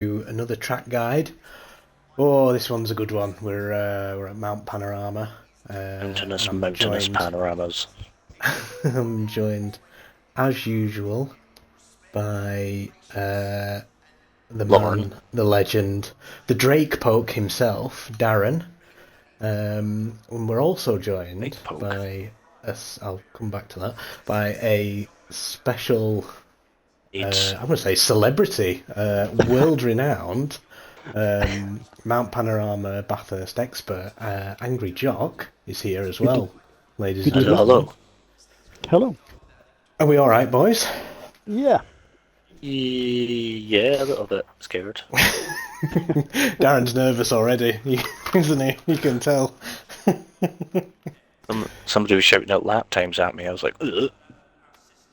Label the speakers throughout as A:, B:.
A: to another track guide. Oh, this one's a good one. We're at Mount Panorama, and
B: Mountainous,
A: I'm
B: mountainous
A: joined
B: panoramas.
A: I'm joined as usual by the
B: Lauren.
A: man, the legend, the Drake Poke himself, Darren. And we're also joined
B: Big poke.
A: by I'll come back to that, by a special
B: It's
A: I'm going to say celebrity, world-renowned Mount Panorama Bathurst expert, Angry Jock is here as
C: Good,
A: well, ladies
C: good
A: and
B: hello,
C: evening.
A: gentlemen.
B: hello.
C: Hello.
A: Are we all right, boys?
C: Yeah.
B: Yeah, a little bit scared.
A: Darren's nervous already, isn't he? You can tell.
B: Somebody was shouting out lap times at me. I was like, ugh.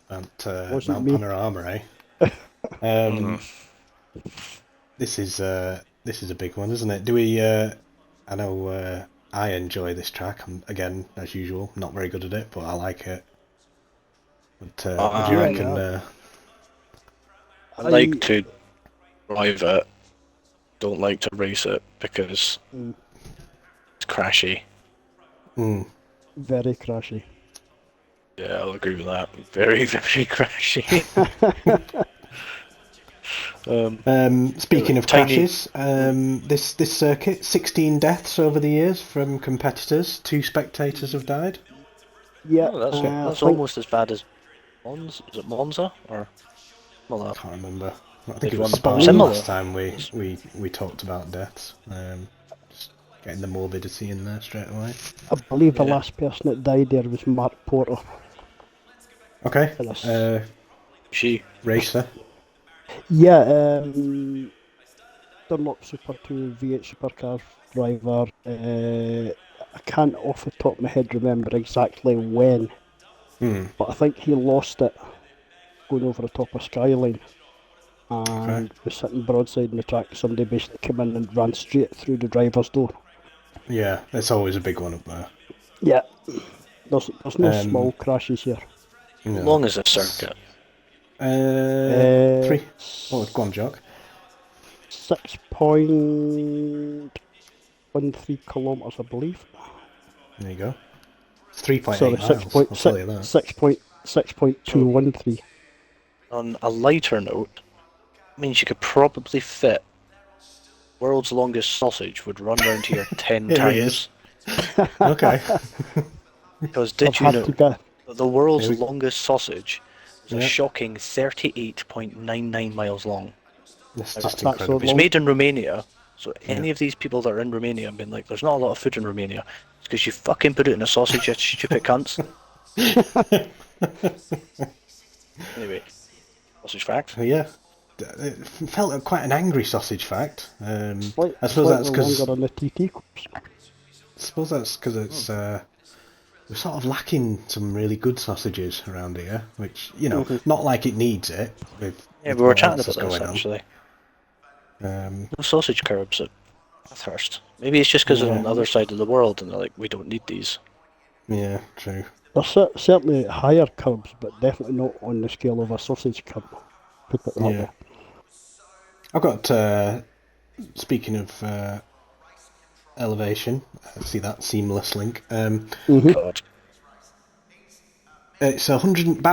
C: Wasn't
A: Mount
C: me.
A: Panorama, eh?
B: Mm.
A: This is a big one, isn't it? Do we? I know I enjoy this track. I'm, again, as usual, not very good at it, but I like it. But what do you
C: Yeah,
A: reckon?
C: yeah.
B: I like
C: I
B: to drive it. Don't like to race it because
C: mm,
B: it's crashy.
A: Hmm.
C: very crashy.
B: Yeah, I'll agree with that. Very, very crashy.
A: Speaking of
B: Tiny.
A: crashes, this circuit, 16 deaths over the years from competitors. 2 spectators have died.
C: Yeah,
B: Oh, that's
C: I
B: that's
C: think
B: almost as bad as Monza. Is it Monza or well,
A: Can't remember. I think
B: did
A: it was
B: one
C: I
A: Spa
C: believe
B: similar?
A: last time we talked about deaths. Just getting the morbidity in there straight away.
C: the
B: Yeah.
C: last person that died there was Mark Porter.
A: Okay,
C: And us.
B: She.
A: racer.
C: Yeah, Dunlop Super 2 V8 Supercar driver. I can't off the top of my head remember exactly when,
A: Hmm.
C: but I think he lost it going over the top of Skyline
A: Okay.
C: and was sitting broadside in the track. Somebody basically came in and ran straight through the driver's door.
A: Yeah, it's always a big one up there.
C: Yeah, there's no
A: Um,
C: small crashes here.
B: How
A: no.
B: long is this circuit?
A: 3. Oh, go on, Jock.
C: 6.13 kilometres, I believe.
A: There you go. It's 3.8
C: Sorry,
A: miles. I'll tell you that.
B: So,
C: 6.213.
B: on a lighter note, means you could probably fit world's longest sausage would run round here 10
A: Here he is.
B: times.
A: Okay.
B: Because
C: I've
B: did you
C: had to
B: know
C: go.
B: that the world's
A: Here we-
B: longest sausage is a
A: yeah,
B: shocking 38.99 miles long?
A: that's
B: Now,
A: just
C: That's so
A: incredible.
B: it's
C: long.
B: made in Romania, so
A: Yeah.
B: any of these people that are in Romania have been like, there's not a lot of food in Romania. It's because you fucking put it in a sausage, you stupid cunts. Anyway, sausage fact.
A: Yeah. It felt like quite an angry sausage fact. I suppose that's
C: Slightly longer
A: because
C: than the TT cups.
A: it's we're sort of lacking some really good sausages around here, which not like it needs it
B: Yeah,
A: with
B: we were
A: what
B: chatting
A: else
B: about
A: is
B: this
A: going on.
B: actually.
A: Um,
B: No sausage curbs at Bathurst. Maybe it's just because they're on
A: yeah,
B: the other side of the world and they're like, we don't need these.
A: yeah, true.
C: There's certainly higher curbs, but definitely not on the scale of a sausage curb. Put it that
A: Yeah,
C: way.
A: I've got. Speaking of elevation, see that seamless link.
B: God.
A: It's about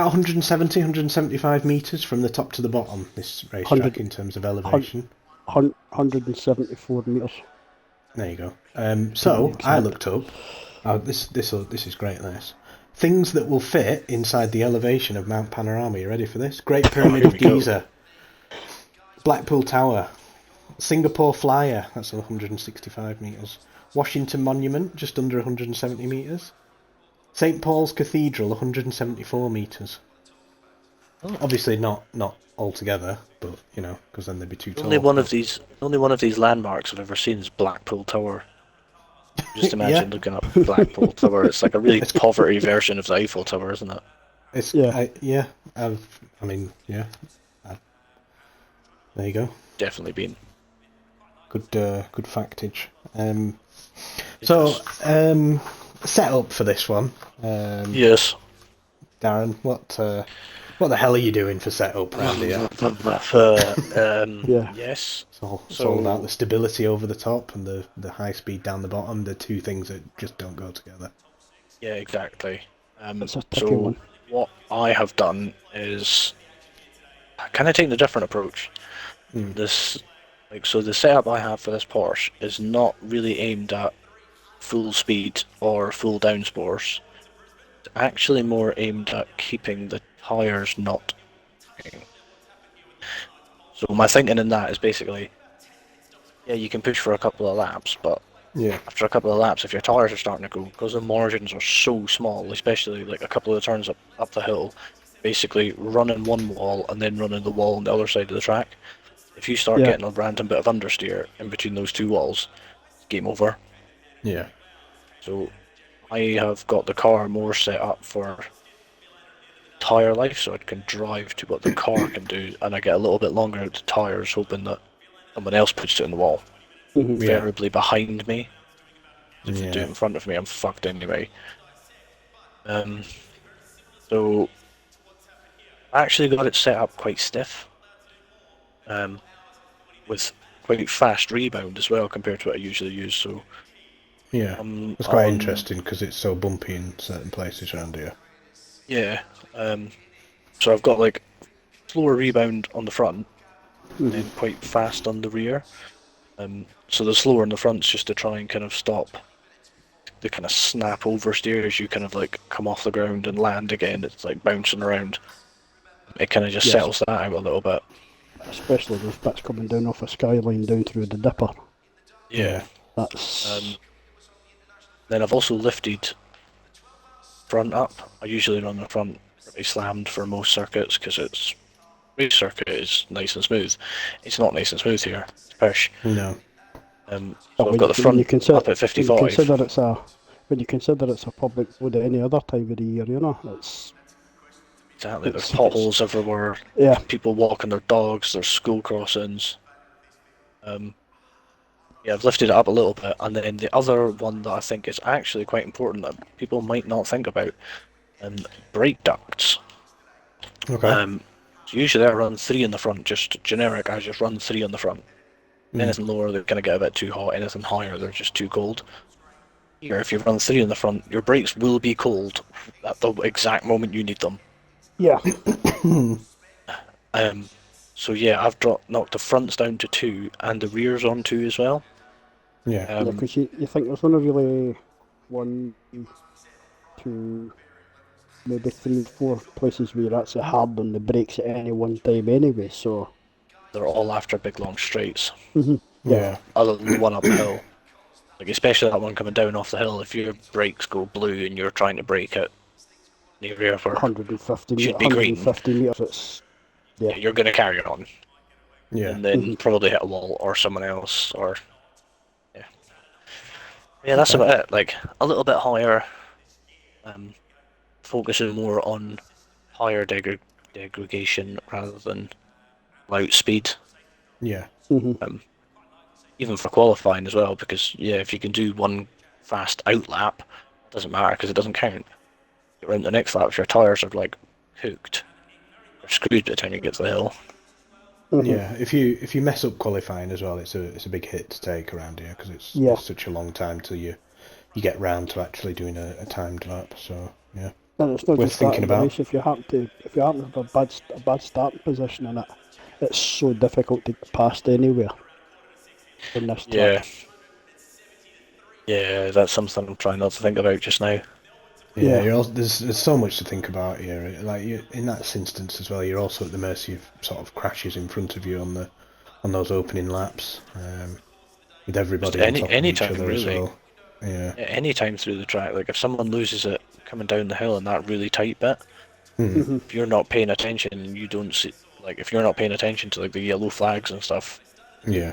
A: 170, 175 meters from the top to the bottom. This racetrack
C: 100,
A: in terms of elevation.
C: 174 metres
A: There you go.
C: to be
A: So I
C: exact.
A: looked up. Oh, this is great. This things that will fit inside the elevation of Mount Panorama. You ready for this? Great
B: Oh,
A: Pyramid
B: here
A: of
B: we go.
A: Giza, Blackpool Tower, Singapore Flyer. That's 165 meters. Washington Monument, just under 170 meters. St Paul's Cathedral, 174 meters.
B: Oh.
A: Obviously not altogether, but because then they'd be too
B: Only
A: tall.
B: one
A: But
B: of these landmarks I've ever seen is Blackpool Tower. Just
A: yeah,
B: imagine looking up Blackpool Tower. It's like a really
A: it's
B: poverty version of the Eiffel Tower, isn't it?
C: Yeah,
A: yeah. I mean, yeah. Uh, there you go.
B: Definitely been.
A: Good factage. So,
B: Yes.
A: set up for this one,
B: Yes.
A: Darren. What the hell are you doing for setup, Randy?
C: Yeah.
B: Yes.
A: It's all about the stability over the top and the high speed down the bottom. The two things that just don't go together.
B: Yeah, exactly.
C: It's a tricky one.
B: What I have done is kind of taken a different approach. The setup I have for this Porsche is not really aimed at full speed or full downforce. It's actually more aimed at keeping the tyres not ticking. So my thinking in that is basically, yeah, you can push for a couple of laps, but after a couple of laps, if your tyres are starting to go, because the margins are so small, especially like a couple of turns up the hill, basically running one wall and then running the wall on the other side of the track. If you start getting a random bit of understeer in between those two walls, game over.
A: Yeah.
B: So I have got the car more set up for tyre life, so it can drive to what the car can do, and I get a little bit longer out the tyres, hoping that someone else puts it in the wall. Preferably behind me. If you do it in front of me, I'm fucked anyway. So I actually got it set up quite stiff, with quite fast rebound as well compared to what I usually use. So
A: it's quite interesting because it's so bumpy in certain places around here.
B: Yeah, so I've got like slower rebound on the front and then quite fast on the rear. So the slower on the front's just to try and kind of stop the kind of snap oversteer as you kind of like come off the ground and land again. It's like bouncing around. It kind of just settles that out a little bit.
C: Especially those bits coming down off a skyline down through the dipper.
B: Yeah.
C: That's.
B: Then I've also lifted front up. I usually run the front pretty slammed for most circuits because race circuit is nice and smooth. It's not nice and smooth here. It's push.
A: No.
B: So I've got the front up at 55.
C: When you consider it's a public road at any other time of the year, you know, it's.
B: Exactly. There's potholes everywhere.
C: Yeah.
B: People walking their dogs. There's school crossings. I've lifted it up a little bit, and then the other one that I think is actually quite important that people might not think about, brake ducts.
A: Okay.
B: So usually I run 3 in the front, just generic. I just run 3 on the front. Anything lower, they're gonna get a bit too hot. Anything higher, they're just too cold. Here, if you run 3 in the front, your brakes will be cold at the exact moment you need them.
C: Yeah.
B: So yeah, I've knocked the fronts down to 2 and the rears on 2 as well.
A: Yeah.
C: Because you think there's only really 1, 2, maybe 3, 4 places where you're actually hard on the brakes at any one time anyway, so.
B: They're all after big long straights.
A: Yeah.
B: Other than the one up the hill. Like especially that one coming down off the hill, if your brakes go blue and you're trying to brake it near for
C: 150
B: should be green.
C: 150 metres, it's.
B: Yeah, you're gonna carry it on.
A: Yeah.
B: And then probably hit a wall or someone else or yeah, that's about it. Like a little bit higher, focusing more on higher degradation rather than loud speed.
A: Yeah.
B: Even for qualifying as well, because if you can do one fast out lap, it doesn't matter because it doesn't count. Around the next lap, if your tyres are like hooked, you're screwed by the time you get to the hill.
A: Yeah, if you mess up qualifying as well, it's a big hit to take around here because it's such a long time till you get round to actually doing a timed lap. So yeah,
C: and it's not
A: worth
C: just
A: thinking
C: that,
A: about.
C: If you happen to have a bad starting position in it, it's so difficult to get past anywhere in this track.
B: Yeah, that's something I'm trying not to think about just now.
A: Yeah, there's so much to think about here. Like in that instance as well, you're also at the mercy of sort of crashes in front of you on those opening laps, with everybody on top of each other
B: really.
A: as well. Yeah.
B: Any time through the track, like if someone loses it coming down the hill in that really tight bit, if you're not paying attention and you don't see, like if you're not paying attention to like the yellow flags and stuff,
A: Yeah.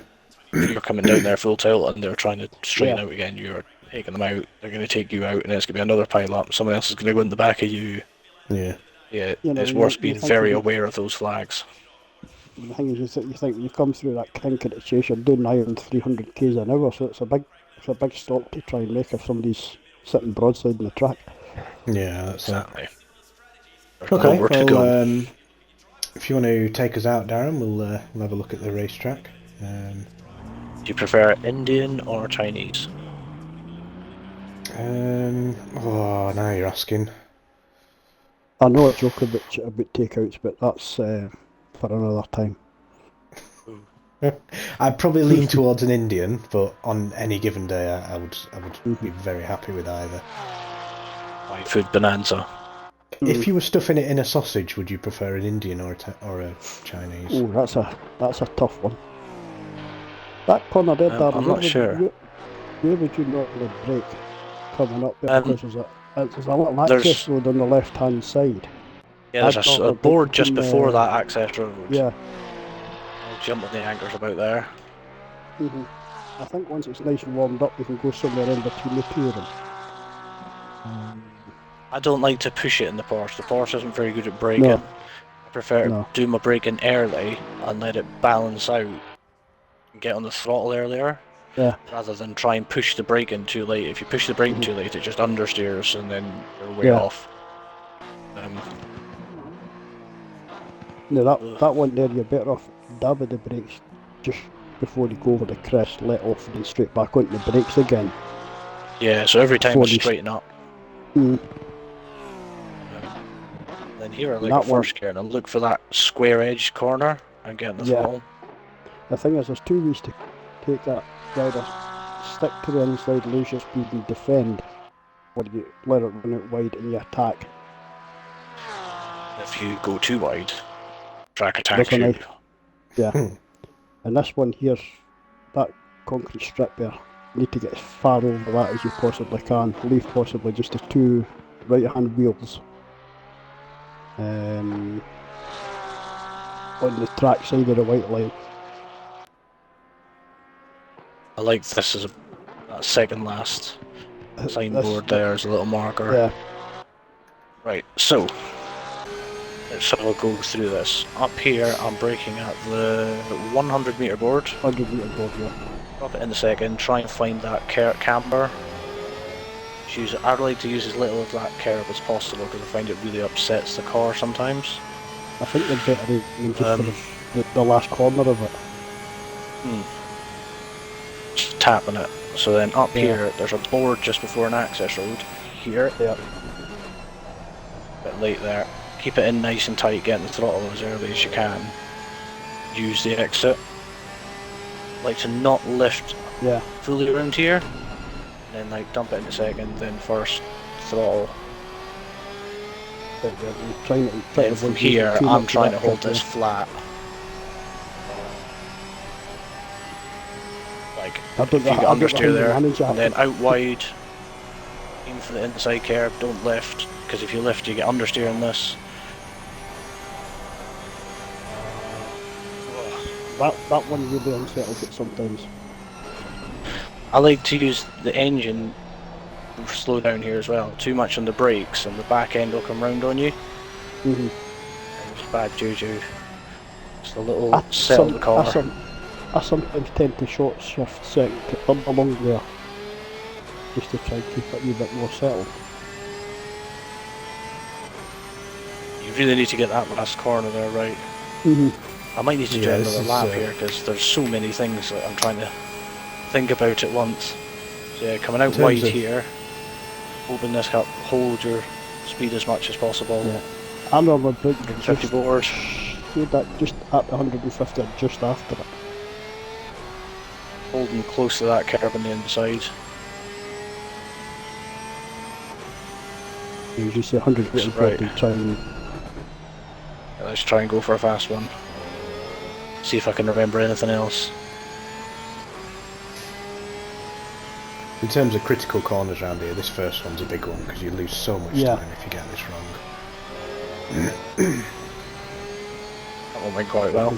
B: you're coming down there full tilt and they're trying to straighten out again, you're taking them out, they're going to take you out, and it's going to be another pile up, someone else is going to go in the back of you.
A: Yeah.
B: Yeah, it's worth being very aware of those flags.
C: The thing is, you think you come through that crank at the chase, you're doing around 300 k's an hour, so it's a big stop to try and make if somebody's sitting broadside in the track.
A: Yeah, that's
B: exactly. There's
A: Okay,
B: nowhere to go.
A: well, if you want to take us out, Darren, we'll have a look at the racetrack.
B: Do you prefer Indian or Chinese?
A: Oh, now you're asking.
C: I know a joke about takeouts, but that's for another time.
A: I'd probably lean towards an Indian, but on any given day, I would be very happy with either.
B: White food bonanza.
A: If you were stuffing it in a sausage, would you prefer an Indian or a Chinese?
C: Oh, that's a tough one. That corner there, Darren,
B: I'm not sure.
C: Where would you normally brake coming up there? Because there's a little access road on the left-hand side.
B: Yeah, there's a board just before that access road.
C: Yeah.
B: I'll jump on the anchors about there.
C: I think once it's nice and warmed up, we can go somewhere in between the two of them.
B: I don't like to push it in the Porsche. The Porsche isn't very good at braking.
C: No.
B: I prefer to do my braking early and let it balance out and get on the throttle earlier.
C: Yeah.
B: Rather than try and push the brake in too late. If you push the brake in too late, it just understeers and then you're way off.
C: No, that one there, you're better off dabbing the brakes just before you go over the crest, let off and then straight back onto the brakes again.
B: Yeah, so every time I straighten up. Then here I like a first gear and I look for that square edge corner and get in the throttle.
C: The thing is, there's two ways to take that. Either stick to the inside, lose your speed and defend, or you let it run out wide and you attack.
B: If you go too wide, track attacks you.
C: Yeah. And this one here, that concrete strip there, you need to get as far over that as you possibly can. Leave possibly just the two right-hand wheels on the track side of the white line.
B: I like this as a second last signboard there as a little marker.
C: Yeah.
B: Right, so let's have a go through this. Up here I'm braking at the 100 meter board.
C: 100 meter board, yeah.
B: Drop it in a second, try and find that camber. I'd like to use as little of that curve as possible because I find it really upsets the car sometimes.
C: I think they're better than just for the last corner of it.
B: Just tapping it. So then up here, there's a board just before an access road. Here.
C: Yeah.
B: Bit late there. Keep it in nice and tight, get in the throttle as early as you can. Use the exit. Like to not lift fully around here. And then like dump it in a second, then first throttle. Then from here, I'm trying to hold this flat. Like, if you get understeer there, and then out wide, aim for the inside curve, don't lift, because if you lift you get understeer in this.
C: That one really unsettles it sometimes.
B: I like to use the engine slow down here as well. Too much on the brakes and the back end will come round on you. And it's bad juju. Just a little settle the car.
C: I sometimes tend to short shift second to third along there, just to try and keep it a wee bit more settled.
B: You really need to get that last corner there right. I might need to do another lap here because there's so many things that I'm trying to think about at once. So yeah, coming out wide here, open this up, hold your speed as much as possible.
C: Yeah. I'm on my book
B: 150 board.
C: Do that just at the 150 or just after it.
B: Holding close to that curve on the inside.
C: You say 140, try and...
B: Let's try and go for a fast one. See if I can remember anything else.
A: In terms of critical corners around here, this first one's a big one because you lose so much time if you get this wrong.
B: That went quite well.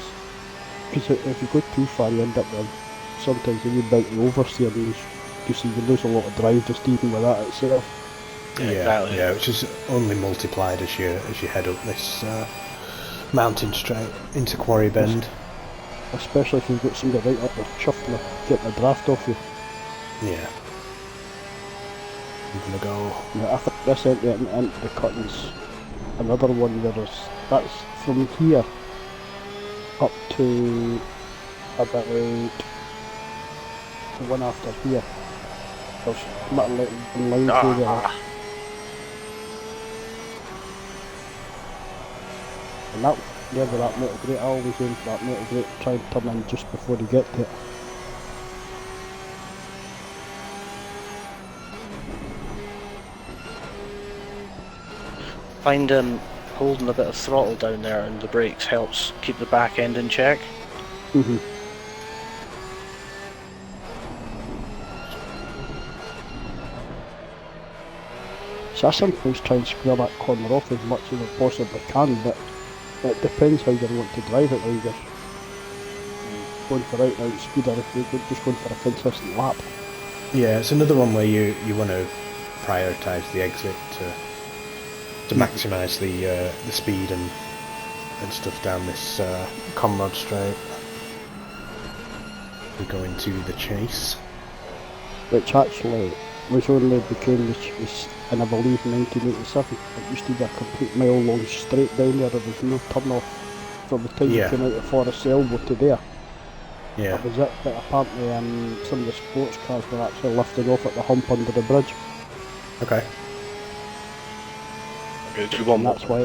C: Because if you go too far, you end up with sometimes you bite the oversteer and you lose a lot of drive just even with that itself.
B: Yeah,
A: which is only multiplied as you head up this mountain straight into Quarry Bend.
C: Especially if you've got somebody right up there chuffing getting a draft off you.
A: Yeah. I'm gonna go.
C: Yeah, I think this into the cuttings another one that's from here up to about the one after here. There's little line through there. And that, yeah, with that metal grate, I always aim for that metal grate, try and turn in just before you get to it.
B: Find holding a bit of throttle down there and the brakes helps keep the back end in check.
C: Mm-hmm. So I sometimes try and square that corner off as much as I possibly can, but it depends how you want to drive it, whether you're going for out speed or if you're just going for a consistent lap.
A: Yeah, it's another one where you want to prioritise the exit to maximise the speed and stuff down this Comrade Straight. We go into the chase,
C: which actually was only became the chase in, I believe, 1987. It used to be a complete mile long straight down there. There was no turn off from the time you came out of Forest Elbow to there.
A: Yeah.
C: That was it, but apparently some of the sports cars were actually lifting off at the hump under the bridge.
A: Okay.
C: And that's why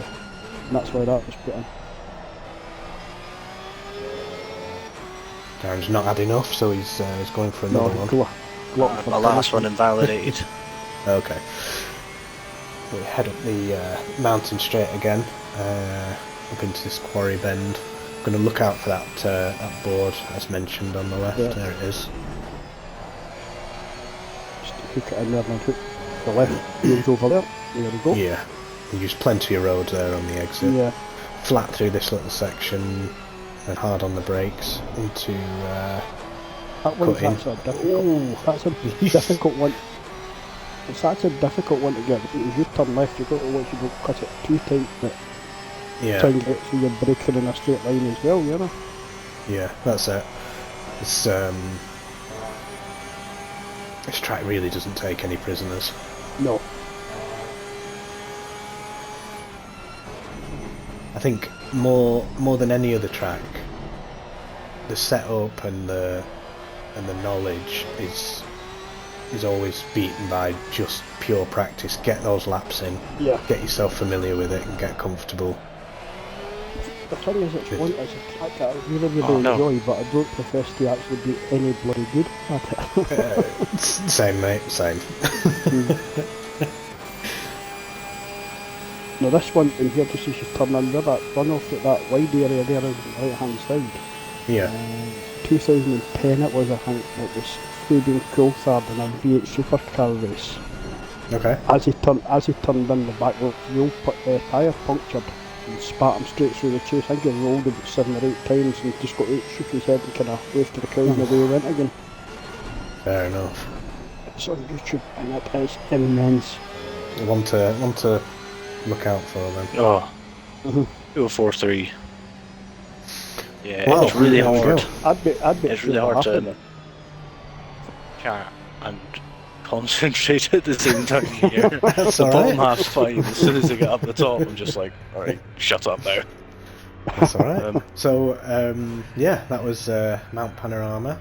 C: that was put in.
A: Darren's not had enough, so he's going for another one.
B: The last one invalidated.
A: Okay. We head up the mountain straight again, up into this quarry bend. I'm going to look out for that board as mentioned on the left. Yeah. There it is.
C: Just hook it in there and then hook the left goes over there. There we go.
A: Yeah. You use plenty of road there on the exit.
C: Yeah.
A: Flat through this little section and hard on the brakes into
C: that one's actually that's a difficult one. It's actually a difficult one to get. If you turn left, you've got to watch you don't cut it too tight, but try and get it so you're braking in a straight line as well, you know?
A: Yeah, that's it. This track really doesn't take any prisoners.
C: No.
A: I think more than any other track, the setup and the knowledge is always beaten by just pure practice. Get those laps in, get yourself familiar with it and get comfortable.
C: The thing is, it's a track that I really enjoy, but I don't profess to actually be any bloody good at it.
A: Same, mate, same.
C: Now this one in here, just as you turn in there, that runoff at that wide area there on the right hand side.
A: Yeah.
C: 2010 it was, I think. It was Fabian Coulthard in a V8 supercar race.
A: Okay.
C: As he turned in, the back wheel tyre punctured and spat him straight through the chase. I think he rolled about 7 or 8 times and just got out, shook his head and kind of waved to the crowd and away he went again.
A: Fair enough.
C: It's on YouTube and it is immense.
A: One to look out for then.
B: Oh. 243. Yeah, well, it's really hard. It's really hard to chat and concentrate at the same time here. The bottom half's fine. As soon as I get up the top, I'm just like, alright, shut up now.
A: That's alright. Yeah, that was Mount Panorama.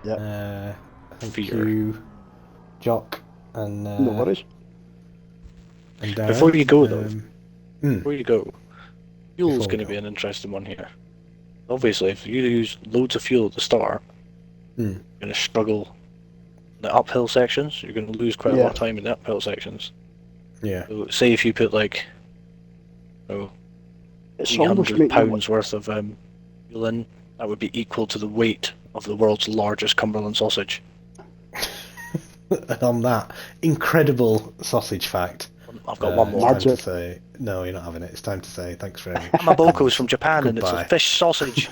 C: Yeah.
A: Thank you, Jock, and
C: no worries.
A: And Darren.
B: Before you go though, fuel's going to be an interesting one here. Obviously, if you use loads of fuel at the start, you're going to struggle in the uphill sections. You're going to lose quite a lot of time in the uphill sections.
A: Yeah.
B: So say if you put like,
C: it's
B: 800 pounds worth of fuel in, that would be equal to the weight of the world's largest Cumberland sausage.
A: And on that incredible sausage fact,
B: I've got one more.
A: Time to say, no, you're not having it. It's time to say thanks very much.
B: My Boko's from Japan and it's a fish sausage.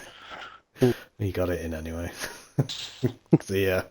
A: You got it in anyway. See ya.